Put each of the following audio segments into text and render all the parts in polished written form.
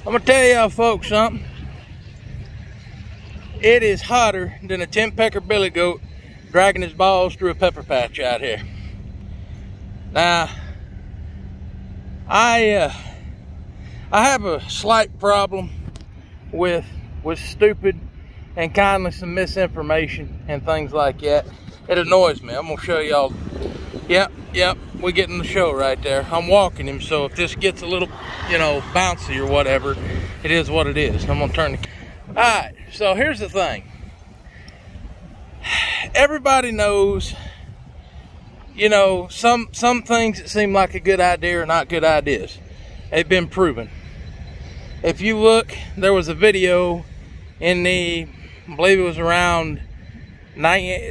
I'm gonna tell y'all folks something. It is hotter than a 10-pecker billy goat dragging his balls through a pepper patch out here. Now, I have a slight problem with stupid and kindness and misinformation and things like that. It annoys me. I'm gonna show y'all. Yep, we're getting the show right there. I'm walking him, so if this gets a little, bouncy or whatever, it is what it is. I'm gonna turn the... All right, so here's the thing. Everybody knows, some things that seem like a good idea are not good ideas. They've been proven. If you look, there was a video in I believe it was around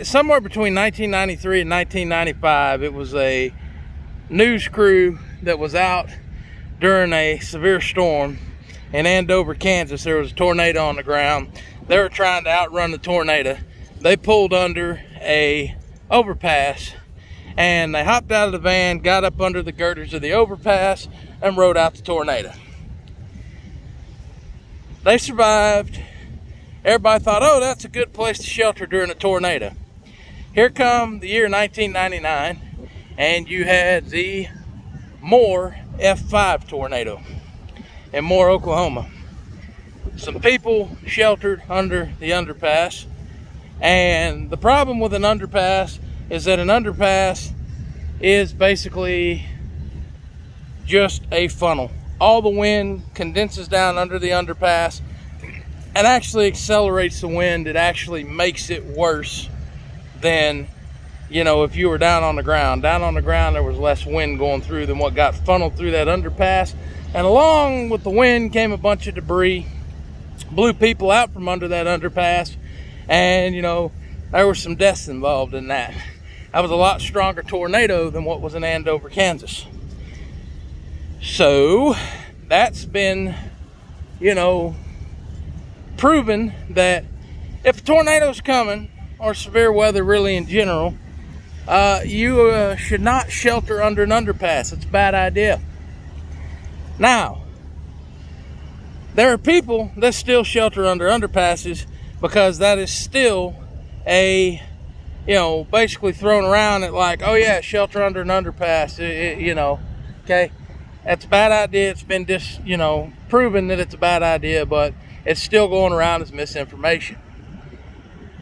somewhere between 1993 and 1995. It was a news crew that was out during a severe storm in Andover, Kansas. There was a tornado on the ground. They were trying to outrun the tornado. They pulled under a overpass and they hopped out of the van, got up under the girders of the overpass and rode out the tornado. They survived. Everybody thought, oh, that's a good place to shelter during a tornado. Here come the year 1999, and you had the Moore F5 tornado in Moore, Oklahoma. Some people sheltered under the underpass, and the problem with an underpass is that an underpass is basically just a funnel. All the wind condenses down under the underpass and actually accelerates the wind. It actually makes it worse than, if you were down on the ground. Down on the ground, there was less wind going through than what got funneled through that underpass. And along with the wind came a bunch of debris, blew people out from under that underpass. And, there were some deaths involved in that. That was a lot stronger tornado than what was in Andover, Kansas. So, that's been, proven that if a tornado's coming, or severe weather really in general, you should not shelter under an underpass. It's a bad idea. Now, there are people that still shelter under underpasses because that is still a, basically thrown around at like, oh yeah, shelter under an underpass, okay? That's a bad idea. It's been proven that it's a bad idea, but it's still going around as misinformation.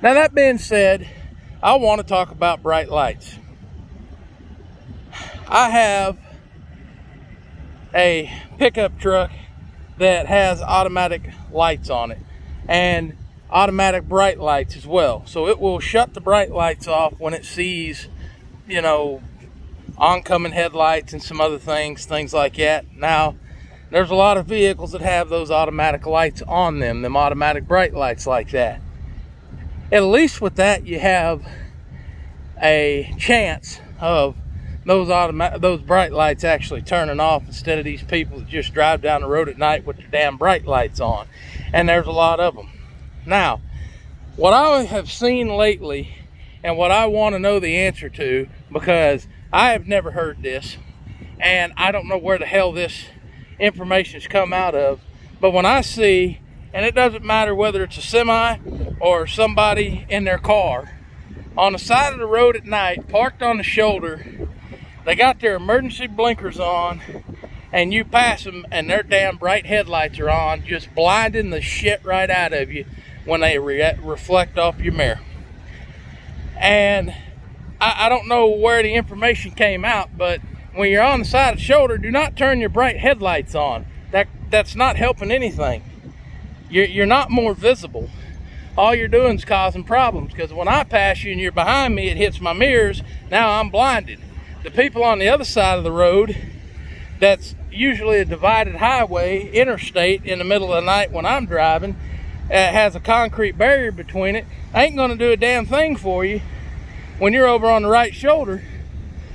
Now, that being said, I want to talk about bright lights. I have a pickup truck that has automatic lights on it and automatic bright lights as well. So it will shut the bright lights off when it sees, oncoming headlights and some other things like that. Now, there's a lot of vehicles that have those automatic lights on them automatic bright lights like that. At least with that, you have a chance of those bright lights actually turning off instead of these people that just drive down the road at night with their damn bright lights on. And there's a lot of them. Now, what I have seen lately and what I want to know the answer to, because I have never heard this and I don't know where the hell this information's come out of, but when I see, and it doesn't matter whether it's a semi or somebody in their car on the side of the road at night, parked on the shoulder, they got their emergency blinkers on, and you pass them and their damn bright headlights are on, just blinding the shit right out of you when they reflect off your mirror. And I don't know where the information came out, but when you're on the side of the shoulder, do not turn your bright headlights on. That's not helping anything. You're not more visible. All you're doing is causing problems, because when I pass you and you're behind me, it hits my mirrors. Now I'm blinded. The people on the other side of the road, that's usually a divided highway, interstate, in the middle of the night when I'm driving, has a concrete barrier between it, ain't going to do a damn thing for you. When you're over on the right shoulder,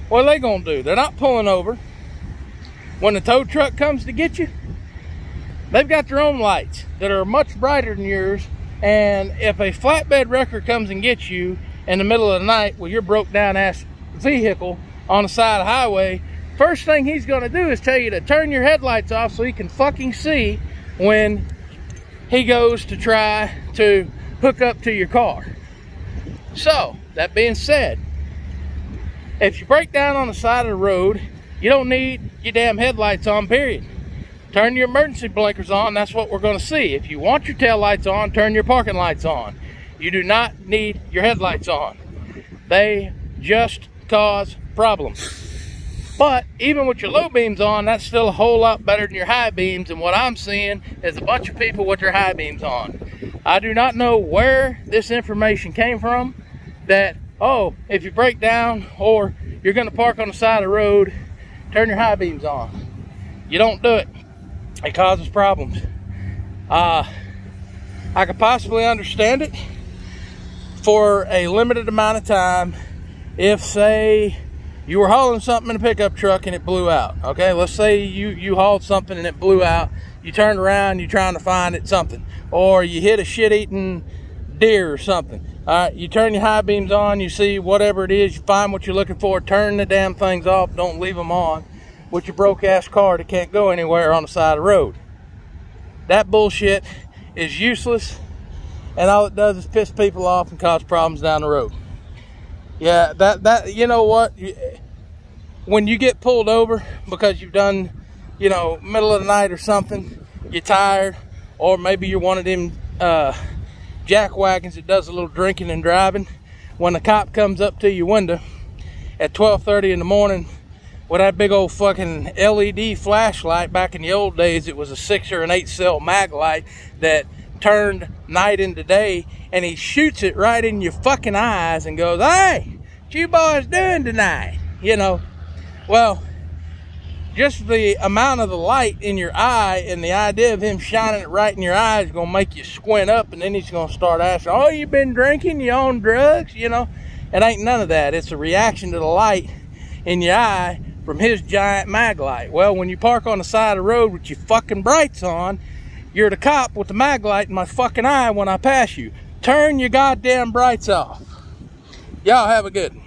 what are they going to do? They're not pulling over. When the tow truck comes to get you, they've got their own lights that are much brighter than yours. And if a flatbed wrecker comes and gets you in the middle of the night with your broke down ass vehicle on the side of the highway, first thing he's going to do is tell you to turn your headlights off so he can fucking see when he goes to try to hook up to your car. So, that being said, if you break down on the side of the road, you don't need your damn headlights on, period. Turn your emergency blinkers on, that's what we're gonna see. If you want your tail lights on, turn your parking lights on. You do not need your headlights on. They just cause problems. But even with your low beams on, that's still a whole lot better than your high beams. And what I'm seeing is a bunch of people with their high beams on. I do not know where this information came from that, oh, if you break down or you're gonna park on the side of the road, turn your high beams on. You don't do it. It causes problems. I could possibly understand it for a limited amount of time if, say, you were hauling something in a pickup truck and it blew out. Okay, let's say you hauled something and it blew out. You turned around, you're trying to find it something. Or you hit a shit-eating deer or something. All right, you turn your high beams on, you see whatever it is, you find what you're looking for, turn the damn things off, don't leave them on with your broke-ass car that can't go anywhere on the side of the road. That bullshit is useless, and all it does is piss people off and cause problems down the road. Yeah, that you know what? When you get pulled over because you've done, you know, middle of the night or something, you're tired, or maybe you're one of them jack wagons that does a little drinking and driving. When the cop comes up to your window at 12:30 in the morning with that big old fucking LED flashlight, back in the old days it was a 6 or an 8 cell mag light that turned night into day, and he shoots it right in your fucking eyes and goes, "Hey, what you boys doing tonight?" You know, well, just the amount of the light in your eye and the idea of him shining it right in your eye is going to make you squint up, and then he's going to start asking, "Oh, you been drinking? You on drugs?" You know, it ain't none of that. It's a reaction to the light in your eye from his giant mag light. Well, when you park on the side of the road with your fucking brights on, you're the cop with the mag light in my fucking eye when I pass you. Turn your goddamn brights off. Y'all have a good one.